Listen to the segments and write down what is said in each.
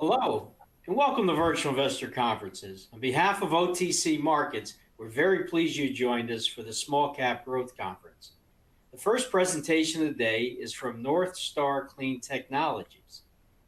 Hello, and welcome to Virtual Investor Conferences. On behalf of OTC Markets, we're very pleased you joined us for the Small Cap Growth Conference. The first presentation of the day is from Northstar Clean Technologies.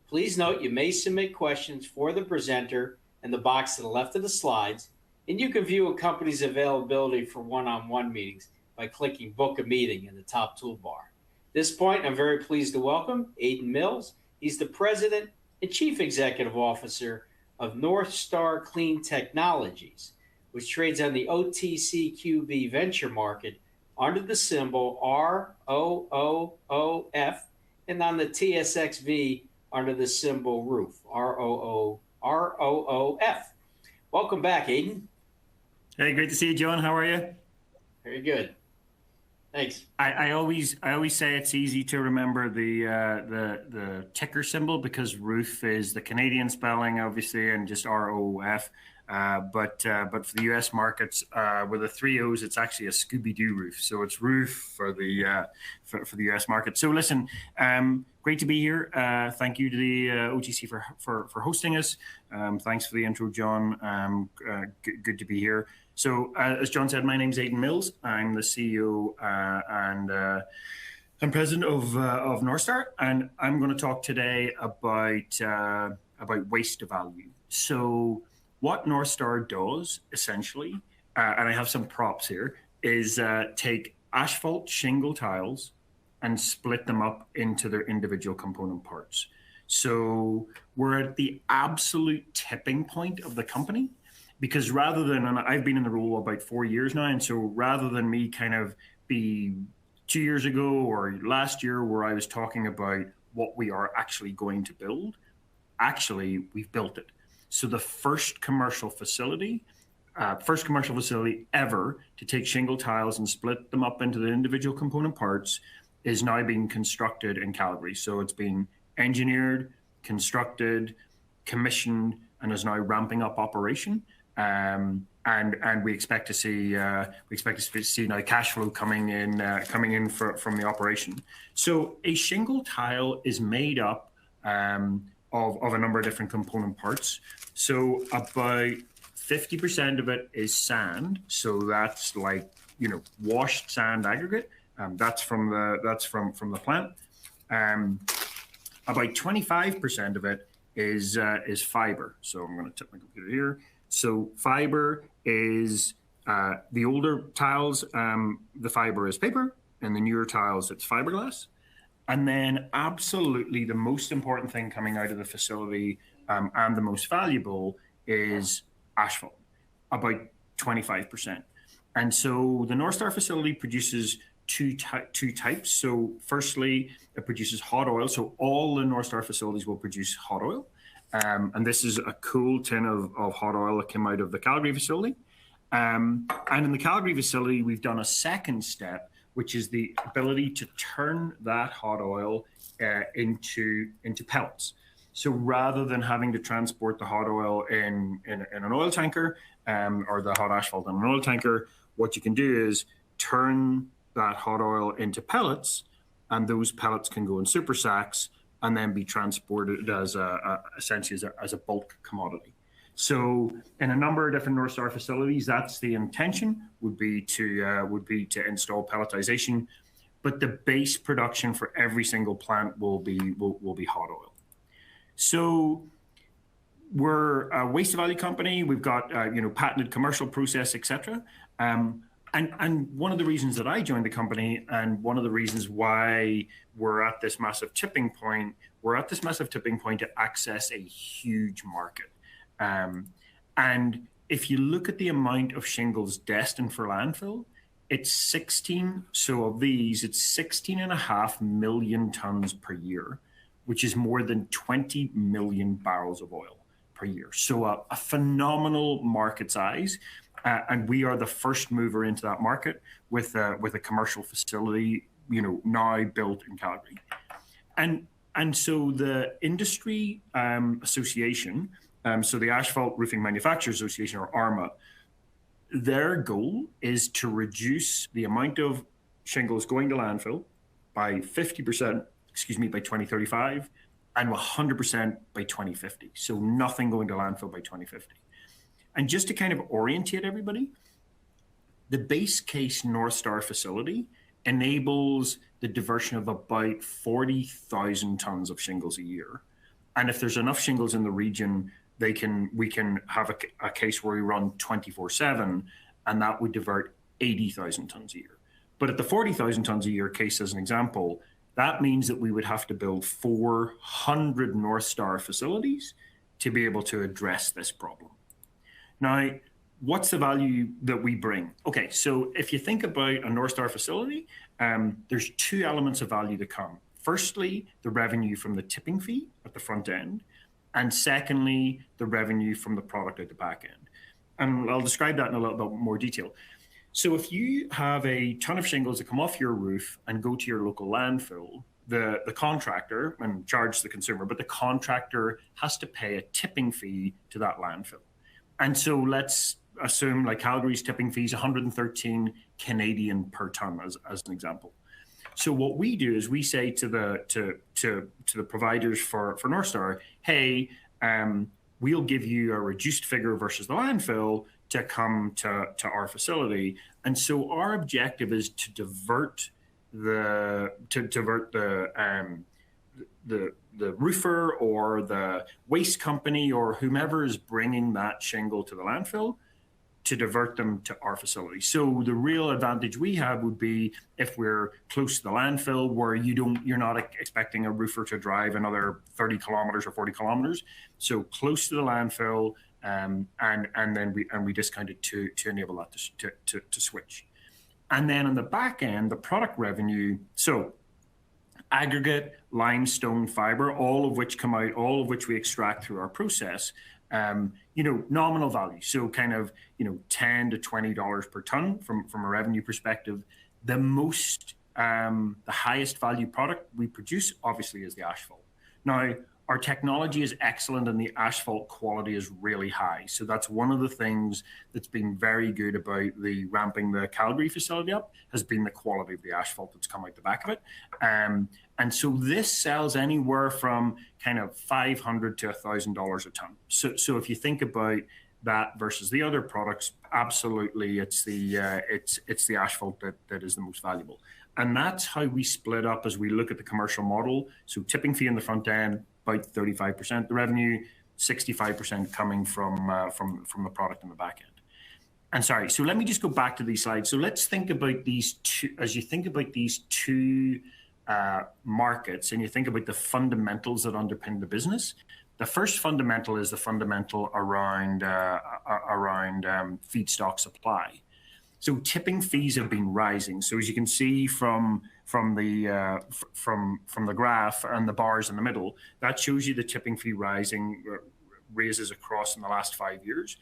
Please note you may submit questions for the presenter in the box to the left of the slides, and you can view a company's availability for one-on-one meetings by clicking Book a Meeting in the top toolbar. At this point, I'm very pleased to welcome Aidan Mills. He's the President and Chief Executive Officer of Northstar Clean Technologies, which trades on the OTCQB venture market under the symbol ROOOF and on the TSXV under the symbol ROOF, ROOF. Welcome back, Aidan. Hey, great to see you, John. How are you? Very good. Thanks. I always say it's easy to remember the ticker symbol because ROOF is the Canadian spelling, obviously, and just ROOF. But for the US markets, with the three O's, it's actually a Scooby-Doo roof. So it's ROOF for the US market. So listen, great to be here. Thank you to the OTC for hosting us. Thanks for the intro, John. Good to be here. So as John said, my name's Aidan Mills. I'm the CEO and president of Northstar, and I'm going to talk today about waste to value. So what Northstar does essentially, and I have some props here, is take asphalt shingle tiles and split them up into their individual component parts. So we're at the absolute tipping point of the company. Because rather than, and I've been in the role about 4 years now, and so rather than me kind of be 2 years ago or last year where I was talking about what we are actually going to build, actually we've built it. So the first commercial facility ever to take shingle tiles and split them up into the individual component parts is now being constructed in Calgary. So it's been engineered, constructed, commissioned, and is now ramping up operation. And we expect to see now cash flow coming in from the operation. So a shingle tile is made up of a number of different component parts. So about 50% of it is sand. So that's like washed sand aggregate. That's from the plant. About 25% of it is fiber. So I'm going to tip my computer here. So fiber is the older tiles, the fiber is paper, and the newer tiles, it's fiberglass. And then absolutely the most important thing coming out of the facility and the most valuable is asphalt, about 25%. And so the Northstar facility produces two types. So firstly, it produces hot oil. So all the Northstar facilities will produce hot oil. And this is a cool tin of hot oil that came out of the Calgary facility. And in the Calgary facility, we've done a second step, which is the ability to turn that hot oil into pellets. So rather than having to transport the hot oil in an oil tanker or the hot asphalt in an oil tanker, what you can do is turn that hot oil into pellets, and those pellets can go in super sacks and then be transported as essentially as a bulk commodity. So in a number of different Northstar facilities, that's the intention would be to install pelletization, but the base production for every single plant will be hot oil. So we're a waste to value company. We've got patented commercial process, etc. And one of the reasons that I joined the company, and one of the reasons why we're at this massive tipping point, to access a huge market. And if you look at the amount of shingles destined for landfill, it's 16.5 million tons per year, which is more than 20 million barrels of oil per year. So a phenomenal market size. And we are the first mover into that market with a commercial facility, now built in Calgary. And so the industry association, so the Asphalt Roofing Manufacturers Association, or ARMA, their goal is to reduce the amount of shingles going to landfill by 50%, by 2035, and 100% by 2050. So nothing going to landfill by 2050. And just to kind of orientate everybody, the base case Northstar facility enables the diversion of about 40,000 tons of shingles a year. And if there's enough shingles in the region, we can have a case where we run 24/7, and that would divert 80,000 tons a year. But at the 40,000 tons a year case, as an example, that means that we would have to build 400 Northstar facilities to be able to address this problem. Now, what's the value that we bring? Okay, so if you think about a Northstar facility, there's two elements of value to come. Firstly, the revenue from the tipping fee at the front end, and secondly, the revenue from the product at the back end. And I'll describe that in a little bit more detail. So if you have a ton of shingles that come off your roof and go to your local landfill, the contractor, and charge the consumer, but the contractor has to pay a tipping fee to that landfill. And so let's assume like Calgary's tipping fee is 113 Canadian per ton as an example. So what we do is we say to the providers for Northstar, hey, we'll give you a reduced figure versus the landfill to come to our facility. And so our objective is to divert the roofer or the waste company or whomever is bringing that shingle to the landfill to divert them to our facility. So the real advantage we have would be if we're close to the landfill where you're not expecting a roofer to drive another 30 kilometers or 40 kilometers. So close to the landfill, and then we discount it to enable that to switch. And then on the back end, the product revenue, so aggregate, limestone, fiber, all of which come out, all of which we extract through our process, nominal value. So kind of, $10 to $20 per ton from a revenue perspective. The highest value product we produce obviously is the asphalt. Now, our technology is excellent and the asphalt quality is really high. So that's one of the things that's been very good about the ramping the Calgary facility up has been the quality of the asphalt that's come out the back of it. And so this sells anywhere from kind of $500 to $1,000 a ton. So if you think about that versus the other products, absolutely, it's the asphalt that is the most valuable. And that's how we split up as we look at the commercial model. So tipping fee in the front end, about 35%, the revenue, 65% coming from the product in the back end. And sorry, so let me just go back to these slides. So let's think about these two, as you think about these two markets and you think about the fundamentals that underpin the business. The first fundamental is the fundamental around feedstock supply. So tipping fees have been rising. So as you can see from the graph and the bars in the middle, that shows you the tipping fee raises across in the last 5 years.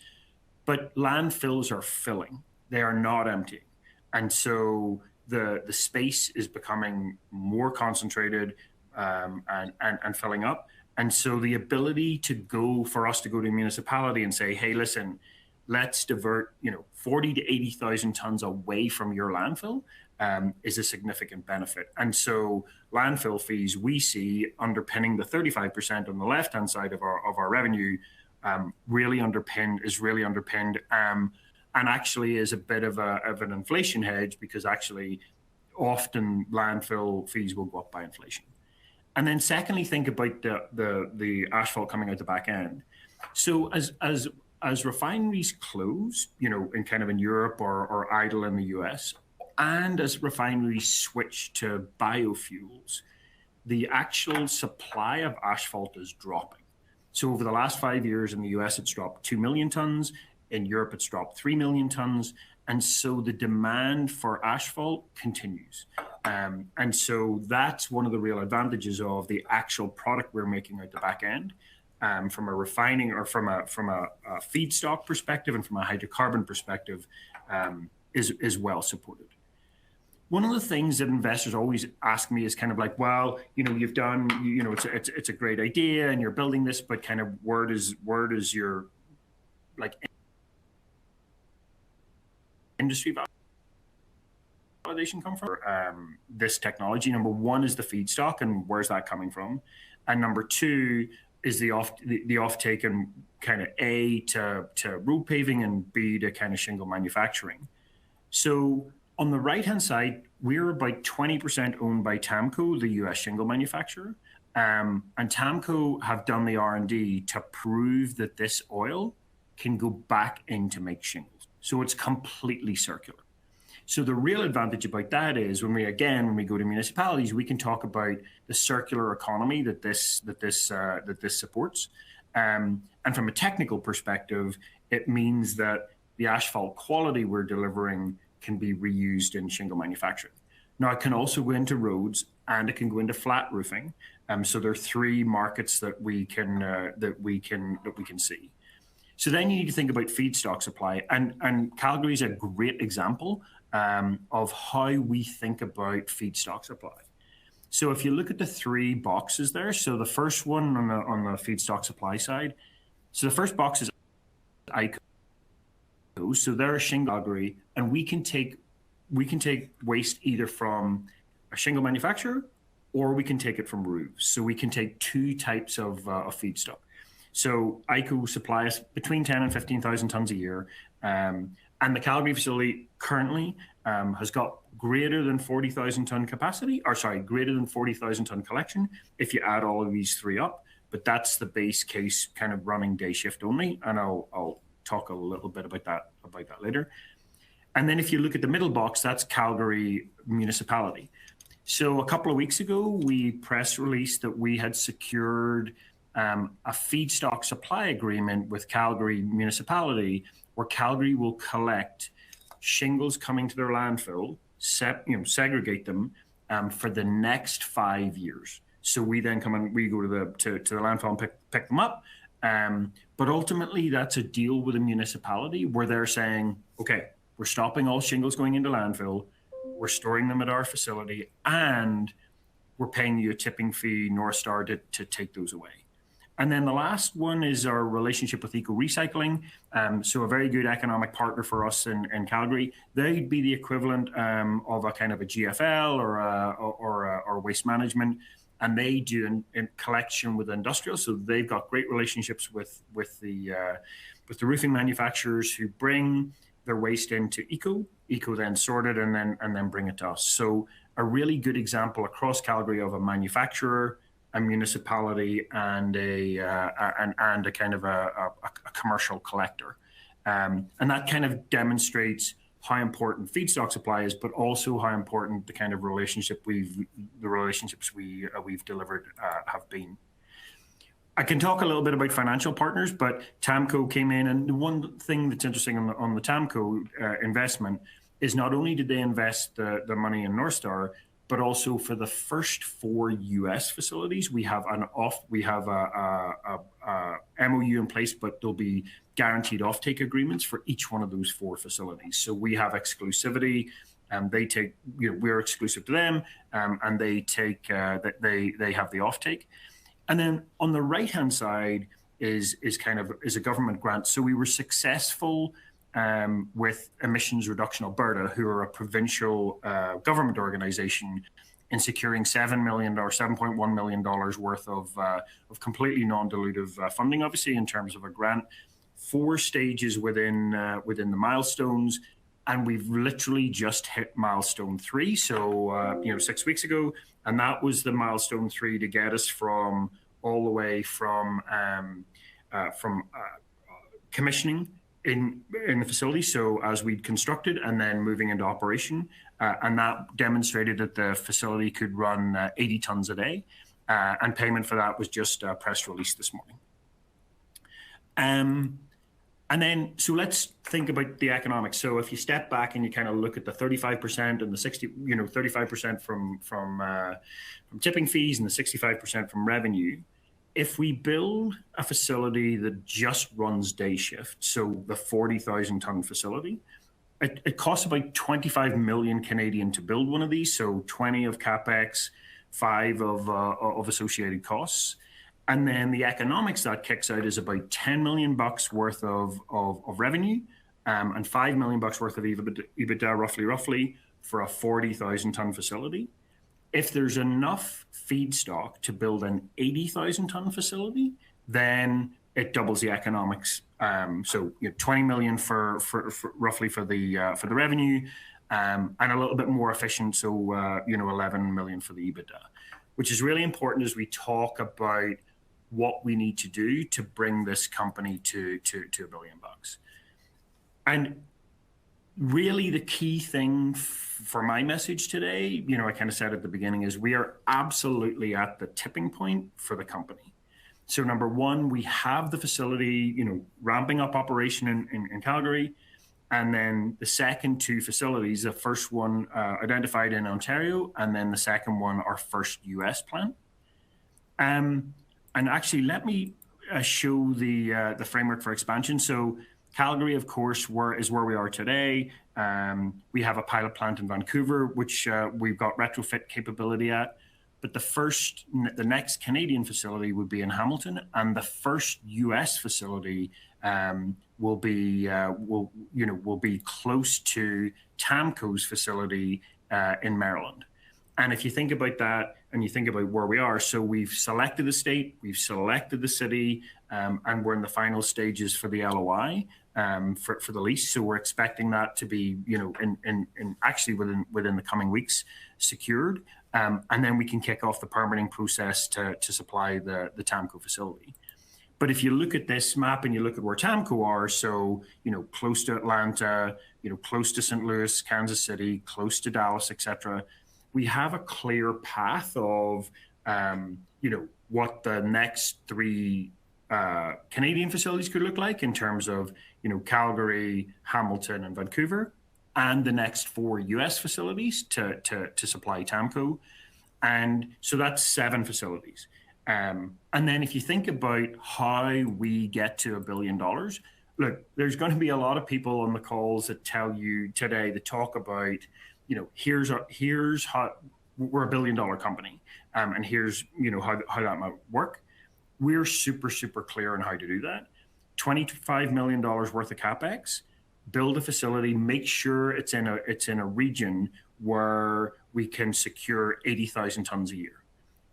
But landfills are filling; they are not emptying, and so the space is becoming more concentrated and filling up. And so the ability for us to go to a municipality and say, hey, listen, let's divert 40 to 80,000 tons away from your landfill is a significant benefit. And so landfill fees we see underpinning the 35% on the left-hand side of our revenue really underpinned and actually is a bit of an inflation hedge because actually often landfill fees will go up by inflation. And then secondly, think about the asphalt coming out the back end. So as refineries close, in Europe or idle in the US, and as refineries switch to biofuels, the actual supply of asphalt is dropping. So over the last 5 years in the US, it's dropped 2 million tons. In Europe, it's dropped 3 million tons. And so the demand for asphalt continues. And so that's one of the real advantages of the actual product we're making out the back end. From a refining or from a feedstock perspective and from a hydrocarbon perspective is well supported. One of the things that investors always ask me is kind of like, well, you've done, it's a great idea and you're building this, but kind of where does your industry validation come from? This technology, number one, is the feedstock, and where's that coming from? and number two is the offtake and kind of A to road paving and B to kind of shingle manufacturing. So on the right-hand side, we're about 20% owned by TAMCO, the US shingle manufacturer. And TAMCO have done the R&D to prove that this oil can go back in to make shingles. So it's completely circular. So the real advantage about that is when we go to municipalities, we can talk about the circular economy that this supports. And from a technical perspective, it means that the asphalt quality we're delivering can be reused in shingle manufacturing. Now, it can also go into roads and it can go into flat roofing. So there are three markets that we can see. So then you need to think about feedstock supply, and Calgary is a great example of how we think about feedstock supply. So if you look at the three boxes there, so the first one on the feedstock supply side, so the first box is ICO. So they're a shingle Calgary, and we can take waste either from a shingle manufacturer or we can take it from roofs. So we can take two types of feedstock. So ICO supply us between 10 and 15,000 tons a year. And the Calgary facility currently has got greater than 40,000 ton capacity, greater than 40,000 ton collection if you add all of these three up. But that's the base case kind of running day shift only. And I'll talk a little bit about that later. And then if you look at the middle box, that's Calgary municipality. So a couple of weeks ago, we press released that we had secured a feedstock supply agreement with Calgary municipality, where Calgary will collect shingles coming to their landfill, segregate them for the next 5 years. So we then come and we go to the landfill and pick them up. But ultimately, that's a deal with a municipality where they're saying, okay, we're stopping all shingles going into landfill, we're storing them at our facility, and we're paying you a tipping fee, Northstar, to take those away. And then the last one is our relationship with Eco Recycling. So a very good economic partner for us in Calgary. They'd be the equivalent of a kind of a GFL or waste management. And they do in collection with industrial. So they've got great relationships with the roofing manufacturers who bring their waste into Eco then sort it and then bring it to us. So a really good example across Calgary of a manufacturer, a municipality, and a kind of a commercial collector, and that kind of demonstrates how important feedstock supply is, but also how important the kind of relationships we've delivered have been. I can talk a little bit about financial partners, but TAMCO came in, and the one thing that's interesting on the TAMCO investment is not only did they invest the money in Northstar, but also for the first 4 US facilities, we have a MOU in place, but there'll be guaranteed offtake agreements for each one of those 4 facilities. So we have exclusivity, and they take, we're exclusive to them, and they take they have the offtake. And then on the right-hand side is a government grant. So we were successful with Emissions Reduction Alberta, who are a provincial government organization, in securing $7.1 million worth of completely non-dilutive funding, obviously in terms of a grant, 4 stages within the milestones, and we've literally just hit milestone 3. So 6 weeks ago, and that was the milestone 3 to get us from all the way from commissioning in the facility, so as we'd constructed, and then moving into operation, and that demonstrated that the facility could run 80 tons a day, and payment for that was just press released this morning. And then, so let's think about the economics. So if you step back and you kind of look at the 35% and the 35% from tipping fees and the 65% from revenue, if we build a facility that just runs day shift, so the 40,000 ton facility, it costs about 25 million Canadian to build one of these. So 20 of capex, 5 of associated costs. And then the economics that kicks out is about $10 million worth of revenue, and $5 million worth of EBITDA, roughly, for a 40,000 ton facility. if there's enough feedstock to build an 80,000 ton facility, then it doubles the economics. So 20 million for roughly for the revenue, and a little bit more efficient. So 11 million for the EBITDA, which is really important as we talk about what we need to do to bring this company to $1 billion. And really the key thing for my message today, I kind of said at the beginning, is we are absolutely at the tipping point for the company. So number one, we have the facility, ramping up operation in Calgary. And then the second two facilities, the first one identified in Ontario, and then the second one, our first US plant. And actually, let me show the framework for expansion. So Calgary, of course, is where we are today. We have a pilot plant in Vancouver, which we've got retrofit capability at. But the next Canadian facility would be in Hamilton, and the first US facility will be close to TAMCO's facility in Maryland. And if you think about that, and you think about where we are, so we've selected the state, we've selected the city, and we're in the final stages for the LOI for the lease. So we're expecting that to be, in actually within the coming weeks, secured. And then we can kick off the permitting process to supply the TAMCO facility. But if you look at this map and you look at where TAMCO are, so close to Atlanta, close to St. Louis, Kansas City, close to Dallas, etc., we have a clear path of what the next three Canadian facilities could look like in terms of Calgary, Hamilton, and Vancouver, and the next four US facilities to supply TAMCO. And so that's 7 facilities. And then if you think about how we get to $1 billion, look, there's going to be a lot of people on the calls that tell you today, that talk about, here's how we're $1 billion company. And here's, how that might work. We're super, super clear on how to do that. $25 million worth of CapEx, build a facility, make sure it's in a region where we can secure 80,000 tons a year.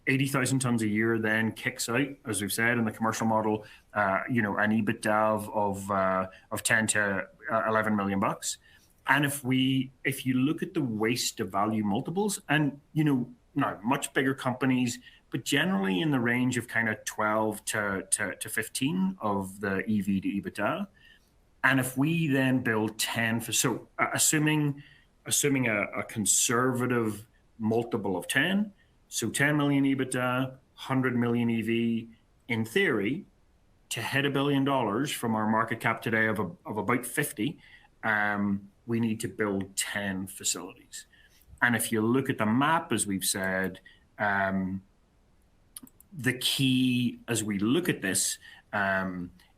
80,000 tons a year then kicks out, as we've said in the commercial model, an EBITDA of 10 to 11 million bucks. And if you look at the waste to value multiples, and now much bigger companies, but generally in the range of kind of 12 to 15 of the EV to EBITDA. And if we then build 10, so assuming a conservative multiple of 10, so 10 million EBITDA, 100 million EV, in theory, to hit $1 billion from our market cap today of about 50, we need to build 10 facilities. And if you look at the map, as we've said, the key as we look at this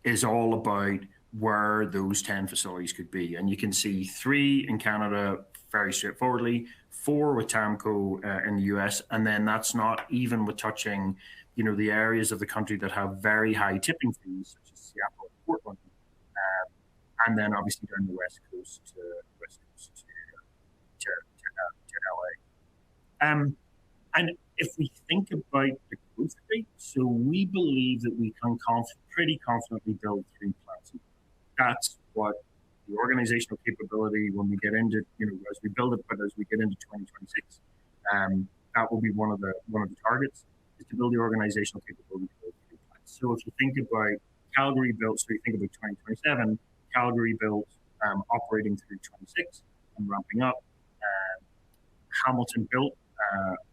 is all about where those 10 facilities could be. And you can see 3 in Canada, very straightforwardly, 4 with TAMCO in the US, and then that's not even with touching, the areas of the country that have very high tipping fees, such as Seattle and Portland, and then obviously down the west coast to LA. And if we think about the growth rate, so we believe that we can pretty confidently build 3 plants. That's what the organizational capability, when we get into, as we build it, but as we get into 2026, that will be one of the targets, is to build the organizational capability to build 3 plants. So if you think about Calgary built, so you think about 2027, Calgary built, operating through 26 and ramping up, Hamilton built,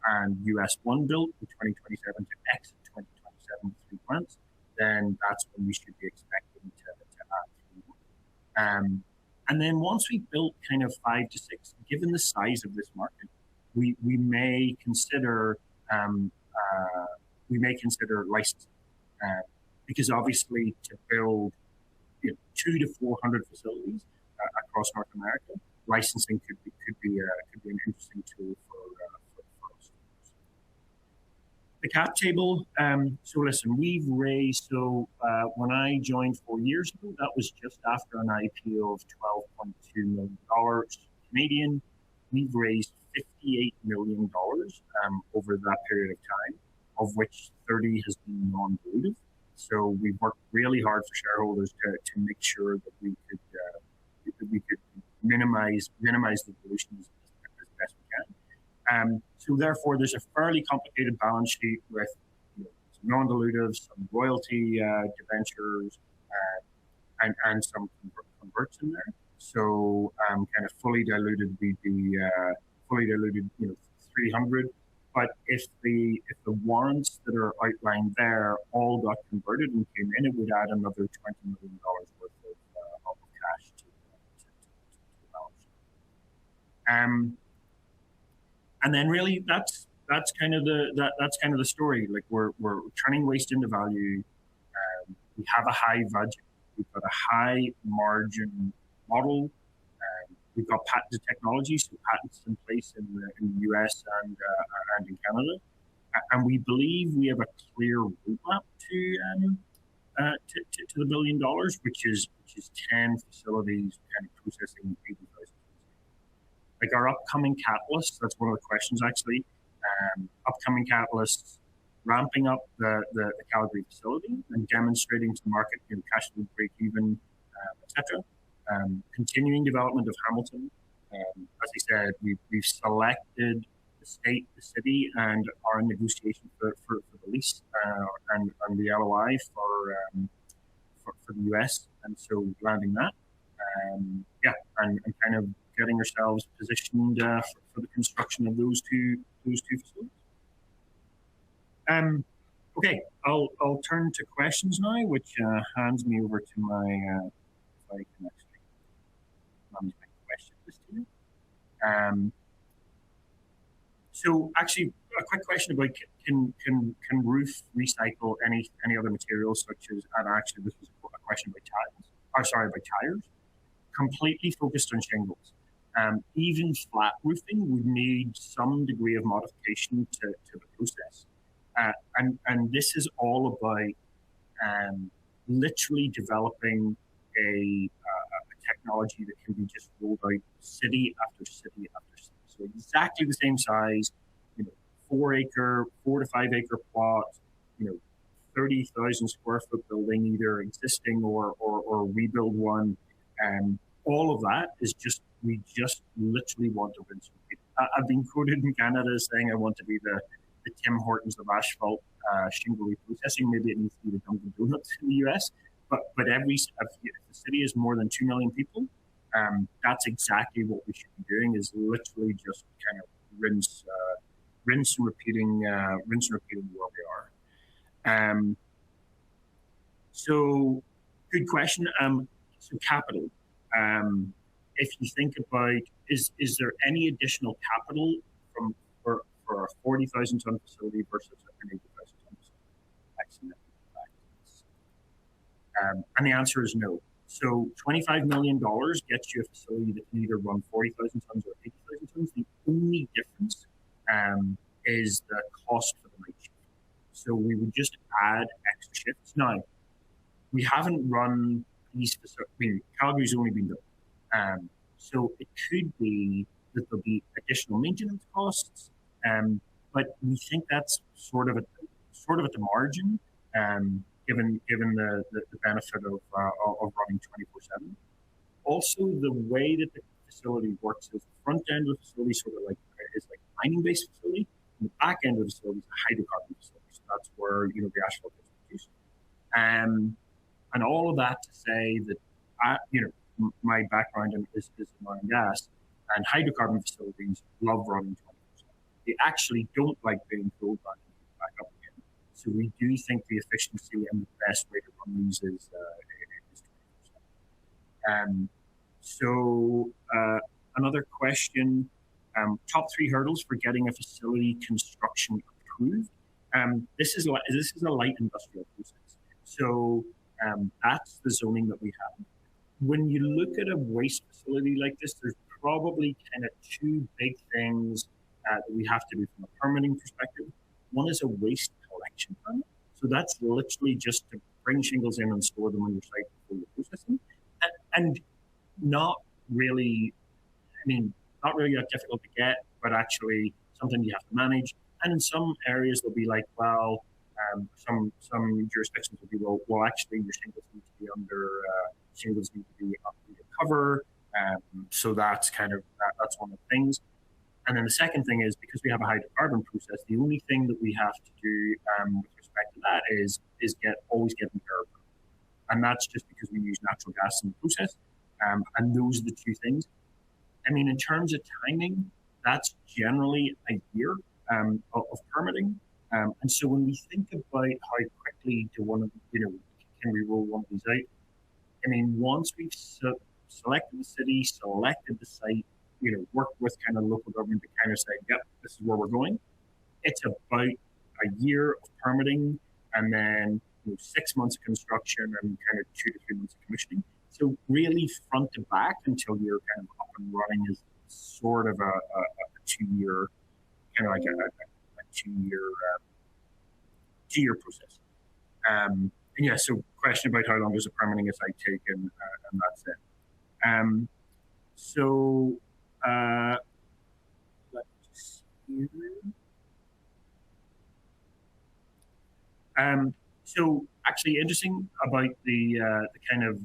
and US 1 built in 2027 to exit 2027 with 3 plants, then that's when we should be expecting to add 3 more. And then once we built kind of 5 to 6, given the size of this market, we may consider licensing, because obviously to build 200 to 400 facilities across North America, licensing could be an interesting tool for us. The cap table. So listen, we've raised. So when I joined 4 years ago, that was just after an IPO of $12.2 million Canadian. We've raised $58 million over that period of time, of which 30 has been non-dilutive. So we've worked really hard for shareholders to make sure that we could minimize the dilution as best we can. So therefore, there's a fairly complicated balance sheet with some non-dilutive, some royalty debentures, and some converts in there. So kind of fully diluted, we'd be fully diluted, 300. But if the warrants that are outlined there all got converted and came in, it would add another $20 million worth of cash to the balance sheet. And then really that's kind of the story. Like we're turning waste into value. We have a high budget. We've got a high margin model. We've got patented technology, so patents in place in the US and in Canada, and we believe we have a clear roadmap to the $1 billion, which is 10 facilities kind of processing 80,000. Like our upcoming catalysts, that's one of the questions actually. Upcoming catalysts, ramping up the Calgary facility and demonstrating to the market cash flow break even, etc. Continuing development of Hamilton. As I said, we've selected the state, the city, and are in negotiation for the lease and the LOI for the US. And so landing that, and kind of getting ourselves positioned for the construction of those two facilities. Okay, I'll turn to questions now, which hands me over to my if I can actually manage my question list here. So actually, a quick question about can ROOOF recycle any other materials such as, and actually this was a question about tires, completely focused on shingles. Even flat roofing would need some degree of modification to the process. And this is all about literally developing a technology that can be just rolled out city after city after city. So exactly the same size, 4 to 5 acre plot, 30,000 square foot building, either existing or rebuild one. All of that is we just literally want to rinse and repeat. I've been quoted in Canada as saying I want to be the Tim Hortons of asphalt shingle reprocessing. Maybe it needs to be the Dunkin' Donuts in the US. But if the city is more than 2 million people, that's exactly what we should be doing, is literally just kind of rinse and repeating where we are. So good question. So capital. If you think about, is there any additional capital for a 40,000 ton facility versus an 80,000 ton facility? And the answer is no. So $25 million gets you a facility that can either run 40,000 tons or 80,000 tons. The only difference is the cost for the night shift. So we would just add extra shifts. Now, we haven't run these facilities. Calgary's only been built. So it could be that there'll be additional maintenance costs, but we think that's sort of at the margin, given the benefit of running 24/7. Also, the way that the facility works is the front end of the facility is like a mining-based facility, and the back end of the facility is a hydrocarbon facility. So that's where the asphalt is produced. And all of that to say that my background is in oil and gas, and hydrocarbon facilities love running 24/7. They actually don't like being pulled back up again. So we do think the efficiency and the best way to run these is 24/7. So another question: top 3 hurdles for getting a facility construction approved. This is a light industrial process. So that's the zoning that we have. When you look at a waste facility like this, there's probably kind of 2 big things that we have to do from a permitting perspective. One is a waste collection permit. So that's literally just to bring shingles in and store them on your site before you're processing. And not really that difficult to get. but actually something you have to manage. And in some areas, they'll be like, well, some jurisdictions will be, well, actually, your shingles need to be shingles need to be under cover. So that's that's one of the things. And then the second thing is, because we have a hydrocarbon process, the only thing that we have to do with respect to that is always get an air permit. And that's just because we use natural gas in the process. And those are the two things. I mean, in terms of timing, that's generally a year of permitting. And so when we think about how quickly can we roll one of these out? I mean, once we've selected the city, selected the site, worked with kind of local government to kind of say, yep, this is where we're going. It's about a year of permitting and then 6 months of construction and kind of 2 to 3 months of commissioning. So really front to back until you're kind of up and running is sort of a 2-year, kind of like a 2-year process. And yeah, so question about how long does a permitting site take, and that's it. So let's just see here. So actually interesting about the kind of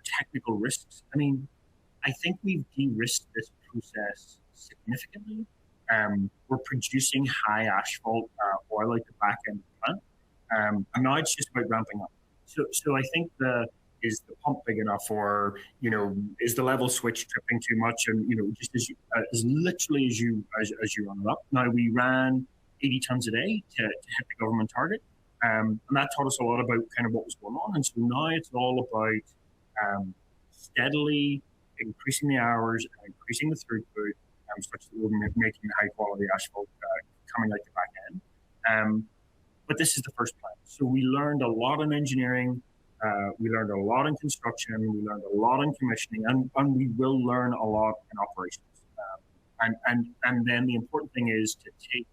technical risks. I mean, I think we've de-risked this process significantly. We're producing high asphalt oil at the back end of the plant. And now it's just about ramping up. So I think is the pump big enough, or is the level switch tripping too much? And just as literally as you run it up. Now we ran 80 tons a day to hit the government target, and that taught us a lot about kind of what was going on. And so now it's all about steadily increasing the hours and increasing the throughput, such that we're making the high quality asphalt coming out the back end. But this is the first plant, so we learned a lot in engineering. We learned a lot in construction, we learned a lot in commissioning, and we will learn a lot in operations. And then the important thing is to take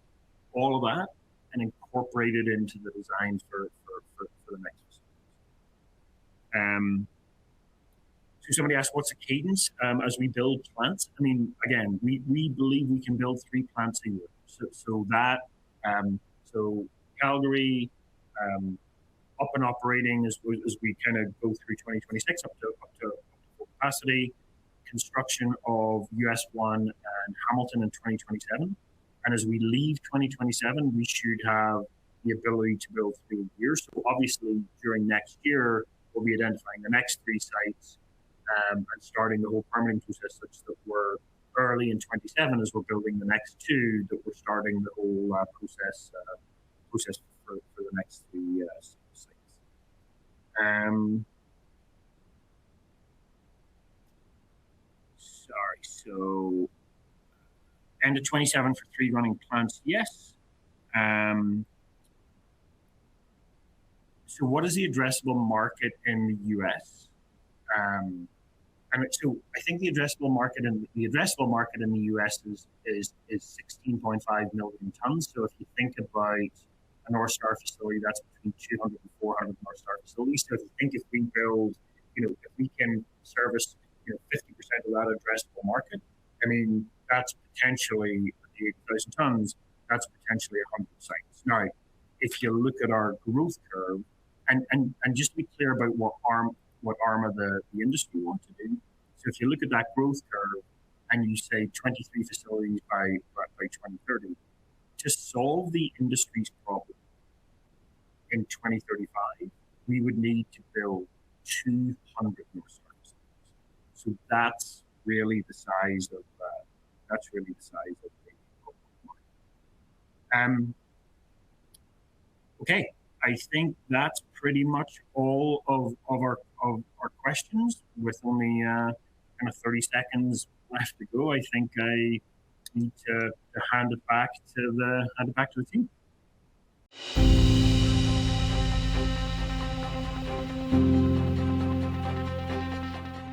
all of that and incorporate it into the design for the next facility. So somebody asked, what's the cadence as we build plants? I mean, again, we believe we can build 3 plants a year. So Calgary, up and operating as we kind of go through 2026 up to full capacity. Construction of US1 and Hamilton in 2027. And as we leave 2027, we should have the ability to build 3 a year. So obviously during next year, we'll be identifying the next 3 sites and starting the whole permitting process such that we're early in 27 as we're building the next 2, that we're starting the whole process for the next 3 sites. Sorry, so end of 27 for 3 running plants, yes. So what is the addressable market in the US? And so I think the addressable market in the US is 16.5 million tons. So if you think about a Northstar facility, that's between 200 and 400 Northstar facilities. So if we build, if we can service 50% of that addressable market, I mean, that's potentially the 8,000 tons, that's potentially 100 sites. Now, if you look at our growth curve, and just to be clear about what arm of the industry want to do. So if you look at that growth curve and you say 23 facilities by 2030, to solve the industry's problem in 2035, we would need to build 200 more facilities. So that's really the size of the market. Okay, I think that's pretty much all of our questions. With only kind of 30 seconds left to go, I think I need to hand it back to the team.